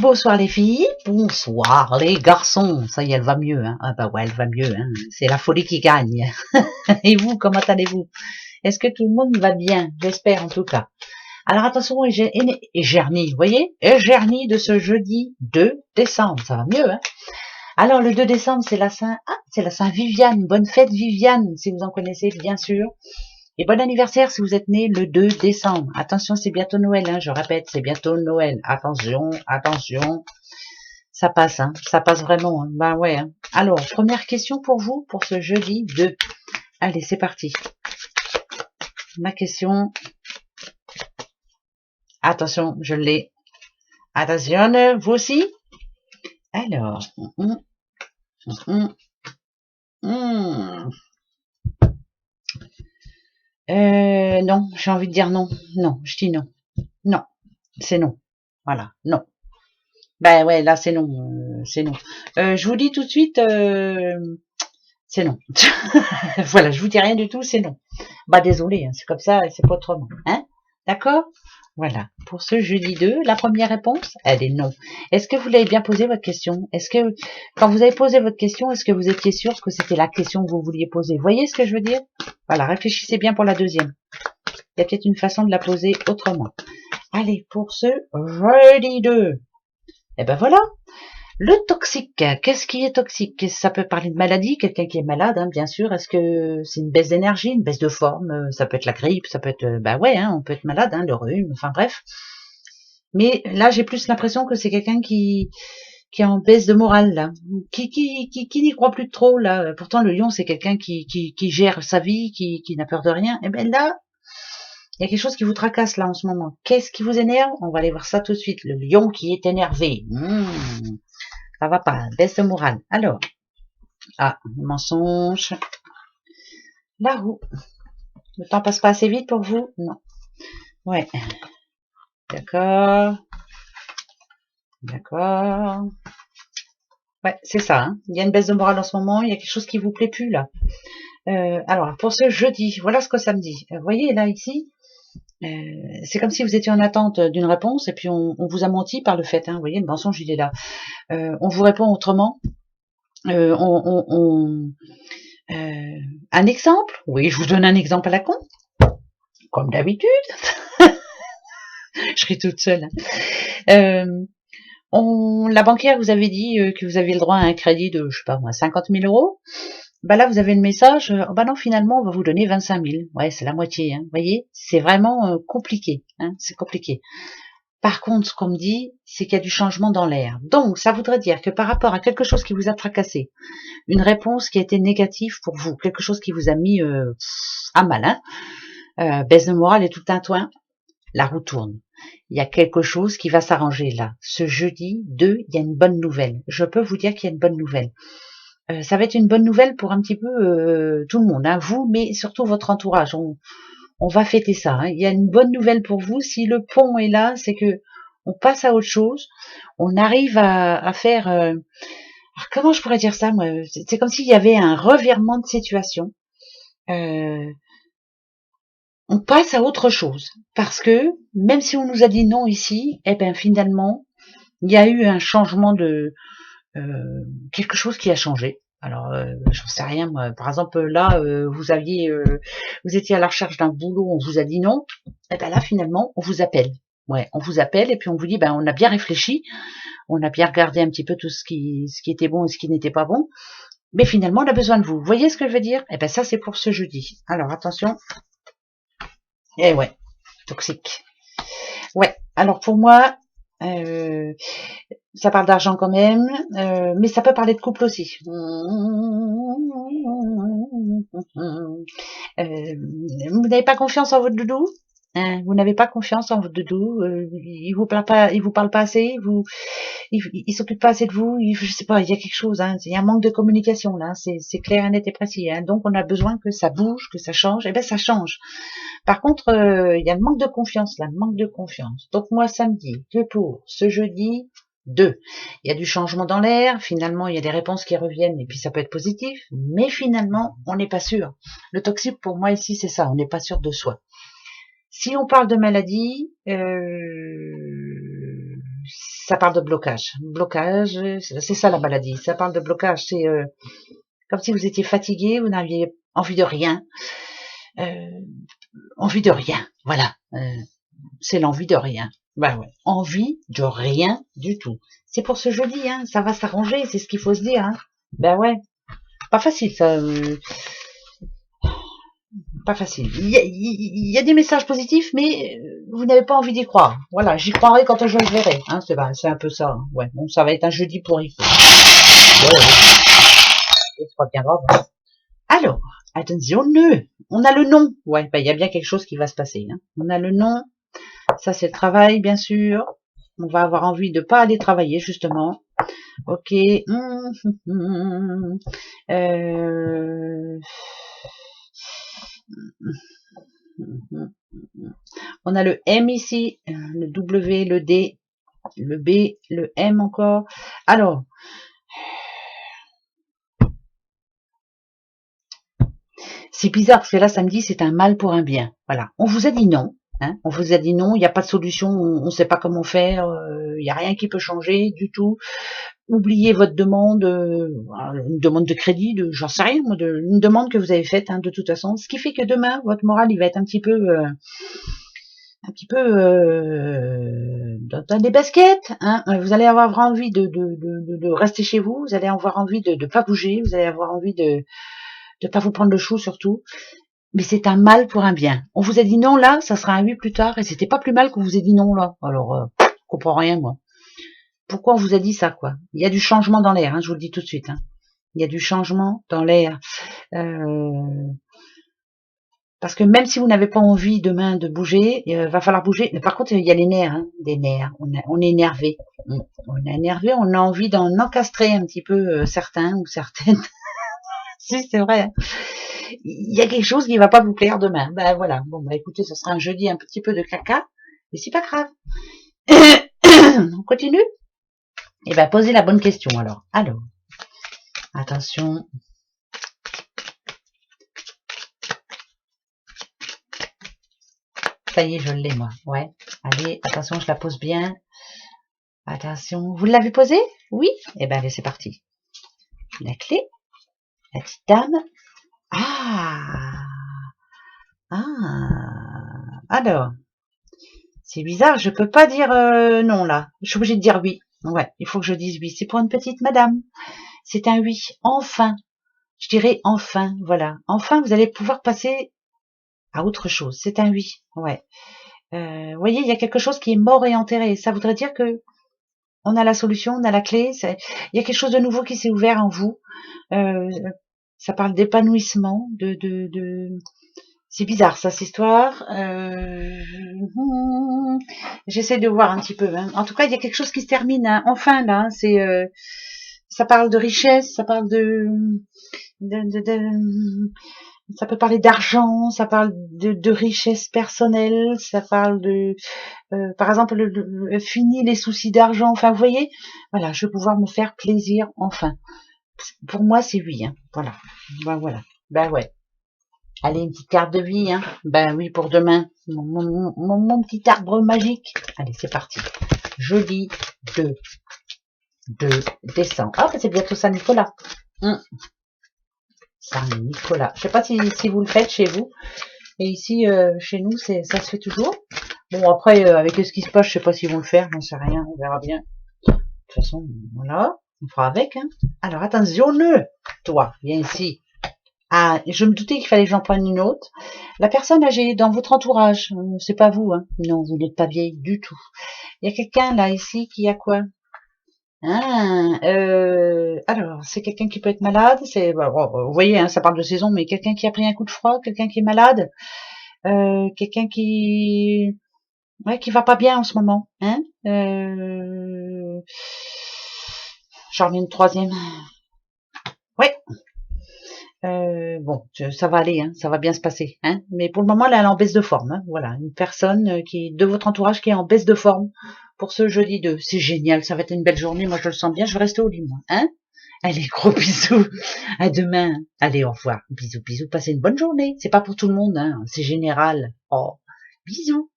Bonsoir les filles, bonsoir les garçons. Ça y est, elle va mieux, hein. Ah bah ouais, elle va mieux, hein. C'est la folie qui gagne. Et vous, comment allez-vous? Est-ce que tout le monde va bien? J'espère en tout cas. Alors attention, Egernie, vous voyez? Egernie de ce jeudi 2 décembre. Ça va mieux, hein. Alors le 2 décembre, c'est la Saint Viviane. Bonne fête Viviane, si vous en connaissez, bien sûr. Et bon anniversaire si vous êtes né le 2 décembre. Attention, c'est bientôt Noël, hein. Je répète, c'est bientôt Noël. Attention, attention. Ça passe, hein. Ça passe vraiment, hein. Ben ouais, hein. Alors, première question pour vous, pour ce jeudi 2. Allez, c'est parti. Ma question. Attention, je l'ai. Attention, vous aussi. Alors. Non, j'ai envie de dire non. Non, je dis non. Non, c'est non. Voilà, non. Ben ouais, là c'est non, c'est non. Je vous dis tout de suite, c'est non. Voilà, je vous dis rien du tout, c'est non. Bah désolé, hein, c'est comme ça, c'est pas autrement. Hein? D'accord? Voilà. Pour ce jeudi 2, la première réponse, elle est non. Est-ce que vous l'avez bien posé votre question? Est-ce que, quand vous avez posé votre question, est-ce que vous étiez sûr que c'était la question que vous vouliez poser? Vous voyez ce que je veux dire? Voilà, réfléchissez bien pour la deuxième. Il y a peut-être une façon de la poser autrement. Allez, pour ce jeudi 2. Eh ben voilà. Le toxique, qu'est-ce qui est toxique? Ça peut parler de maladie, quelqu'un qui est malade, hein, bien sûr. Est-ce que c'est une baisse d'énergie, une baisse de forme? Ça peut être la grippe, ça peut être, bah ouais, hein, on peut être malade, hein, le rhume, enfin bref. Mais là, j'ai plus l'impression que c'est quelqu'un qui est en baisse de morale là, qui n'y croit plus trop là. Pourtant, le lion, c'est quelqu'un qui gère sa vie, qui n'a peur de rien. Et ben là, il y a quelque chose qui vous tracasse là en ce moment. Qu'est-ce qui vous énerve? On va aller voir ça tout de suite. Le lion qui est énervé. Ça va pas, baisse de morale. Alors, mensonge. La roue. Le temps passe pas assez vite pour vous? Non. Ouais. D'accord. D'accord. Ouais, c'est ça. Hein. Il y a une baisse de morale en ce moment. Il y a quelque chose qui vous plaît plus là. Alors, pour ce jeudi, voilà ce que ça me dit. Vous voyez là ici, c'est comme si vous étiez en attente d'une réponse et puis on vous a menti par le fait. Hein, vous voyez, le mensonge il est là. On vous répond autrement. Un exemple? Oui, je vous donne un exemple à la con, comme d'habitude. Je serai toute seule. La banquière vous avait dit que vous aviez le droit à un crédit de, je sais pas moi, 50 000 euros. Bah là, vous avez le message, bah non, finalement, on va vous donner 25 000. Ouais, c'est la moitié, hein. Vous voyez, c'est vraiment compliqué, hein, c'est compliqué. Par contre, ce qu'on me dit, c'est qu'il y a du changement dans l'air. Donc, ça voudrait dire que par rapport à quelque chose qui vous a tracassé, une réponse qui a été négative pour vous, quelque chose qui vous a mis à mal, hein, baisse de morale et tout un toin, la roue tourne. Il y a quelque chose qui va s'arranger là. Ce jeudi 2, il y a une bonne nouvelle. Je peux vous dire qu'il y a une bonne nouvelle. Ça va être une bonne nouvelle pour un petit peu tout le monde, hein, vous, mais surtout votre entourage. On va fêter ça. Hein. Il y a une bonne nouvelle pour vous. Si le pont est là, c'est que on passe à autre chose. On arrive à faire. Alors comment je pourrais dire ça, moi? C'est comme s'il y avait un revirement de situation. On passe à autre chose parce que même si on nous a dit non ici, eh ben finalement il y a eu un changement de quelque chose qui a changé. Alors j'en sais rien moi. Par exemple là vous étiez à la recherche d'un boulot, on vous a dit non, et ben là finalement on vous appelle. Ouais, on vous appelle et puis on vous dit ben on a bien réfléchi, on a bien regardé un petit peu tout ce qui était bon et ce qui n'était pas bon, mais finalement on a besoin de vous. Vous voyez ce que je veux dire? Et ben ça c'est pour ce jeudi. Alors attention. Eh ouais, toxique. Ouais, alors pour moi, ça parle d'argent quand même, mais ça peut parler de couple aussi. Vous n'avez pas confiance en votre doudou? Hein, vous n'avez pas confiance en votre doudou, il vous parle pas assez, il s'occupe pas assez de vous, je sais pas, il y a quelque chose, hein, il y a un manque de communication là, c'est clair, net et précis. Hein, donc on a besoin que ça bouge, que ça change, et ben ça change. Par contre, il y a le manque de confiance là, le manque de confiance. Donc moi, ça me dit que pour ce jeudi 2, il y a du changement dans l'air, finalement il y a des réponses qui reviennent et puis ça peut être positif, mais finalement on n'est pas sûr. Le toxique pour moi ici c'est ça, on n'est pas sûr de soi. Si on parle de maladie, ça parle de blocage. Blocage, c'est ça la maladie. Ça parle de blocage. C'est comme si vous étiez fatigué, vous n'aviez envie de rien. Envie de rien, voilà. C'est l'envie de rien. Ben ouais, envie de rien du tout. C'est pour ce jeudi, hein. Ça va s'arranger, c'est ce qu'il faut se dire, hein. Ben ouais, pas facile ça. Pas facile. Il y a des messages positifs, mais vous n'avez pas envie d'y croire. Voilà, j'y croirai quand je le verrai. Hein, c'est un peu ça. Hein. Ouais, bon, ça va être un jeudi pourri. Ouais, c'est pas bien grave. Alors, attention, on a le nom. Ouais, il y a bien quelque chose qui va se passer. Hein. On a le nom. Ça, c'est le travail, bien sûr. On va avoir envie de pas aller travailler, justement. Ok. On a le M ici, le W, le D, le B, le M encore. Alors, c'est bizarre parce que là, samedi, c'est un mal pour un bien. Voilà. On vous a dit non. Hein, on vous a dit non, il n'y a pas de solution, on ne sait pas comment faire, il n'y a rien qui peut changer du tout. Oubliez votre demande, une demande de crédit, j'en sais rien, une demande que vous avez faite hein, de toute façon. Ce qui fait que demain, votre moral, il va être un petit peu dans des baskets. Hein. Vous allez avoir envie de rester chez vous, vous allez avoir envie de ne pas bouger, vous allez avoir envie de pas vous prendre le chou surtout. Mais c'est un mal pour un bien. On vous a dit non là, ça sera un oui plus tard, et c'était pas plus mal qu'on vous ait dit non là. Alors, je comprends rien moi. Pourquoi on vous a dit ça quoi? Il y a du changement dans l'air, hein, je vous le dis tout de suite. Hein. Il y a du changement dans l'air. Parce que même si vous n'avez pas envie demain de bouger, il va falloir bouger. Mais par contre, il y a les nerfs, hein, des nerfs. On est énervé. On est énervé, on a envie d'en encastrer un petit peu certains ou certaines. Si, c'est vrai. Hein. Il y a quelque chose qui va pas vous plaire demain. Ben voilà. Bon, bah écoutez, ce sera un jeudi un petit peu de caca, mais c'est pas grave. On continue. Eh ben, posez la bonne question alors. Alors, attention. Ça y est, je l'ai moi. Ouais. Allez, attention, je la pose bien. Attention. Vous l'avez posée? Oui. Eh ben, allez, c'est parti. La clé. La petite dame. Ah. Ah. Alors. C'est bizarre, je peux pas dire non là. Je suis obligée de dire oui. Ouais, il faut que je dise oui. C'est pour une petite madame. C'est un oui. Enfin. Je dirais enfin. Voilà. Enfin, vous allez pouvoir passer à autre chose. C'est un oui. Ouais. Vous voyez, il y a quelque chose qui est mort et enterré. Ça voudrait dire que on a la solution, on a la clé. Il y a quelque chose de nouveau qui s'est ouvert en vous. Ça parle d'épanouissement, c'est bizarre ça, cette histoire. J'essaie de voir un petit peu. Hein. En tout cas, il y a quelque chose qui se termine. Hein. Enfin là, ça parle de richesse, ça parle ça peut parler d'argent, ça parle de richesse personnelle, ça parle par exemple, fini les soucis d'argent. Enfin, vous voyez, voilà, je vais pouvoir me faire plaisir enfin. Pour moi, c'est oui. Hein. Voilà, ben voilà, ben ouais. Allez, une petite carte de vie, hein. Ben oui, pour demain. Mon petit arbre magique. Allez, c'est parti. Jeudi 2 décembre. Ah, c'est bientôt Saint-Nicolas. Saint-Nicolas. Je sais pas si vous le faites chez vous. Et ici, chez nous, ça se fait toujours. Bon, après, avec ce qui se passe, je sais pas s'ils vont le faire. J'en sais rien. On verra bien. De toute façon, voilà. On fera avec, hein. Alors, attention, toi, viens ici. Ah, je me doutais qu'il fallait que j'en prenne une autre. La personne âgée dans votre entourage, c'est pas vous, hein. Non, vous n'êtes pas vieille du tout. Il y a quelqu'un là ici qui a quoi? Ah, alors c'est quelqu'un qui peut être malade. C'est, vous voyez, hein, ça parle de saison, mais quelqu'un qui a pris un coup de froid, quelqu'un qui est malade, quelqu'un qui va pas bien en ce moment, hein. J'en ai une troisième. Ouais. Bon, ça va aller, hein, ça va bien se passer, hein. Mais pour le moment, là, elle est en baisse de forme. Hein, voilà, une personne de votre entourage qui est en baisse de forme pour ce jeudi 2. C'est génial, ça va être une belle journée. Moi, je le sens bien. Je vais rester au lit, moi. Hein. Allez, gros bisous. À demain. Allez, au revoir. Bisous, bisous. Passez une bonne journée. C'est pas pour tout le monde, hein. C'est général. Oh, bisous.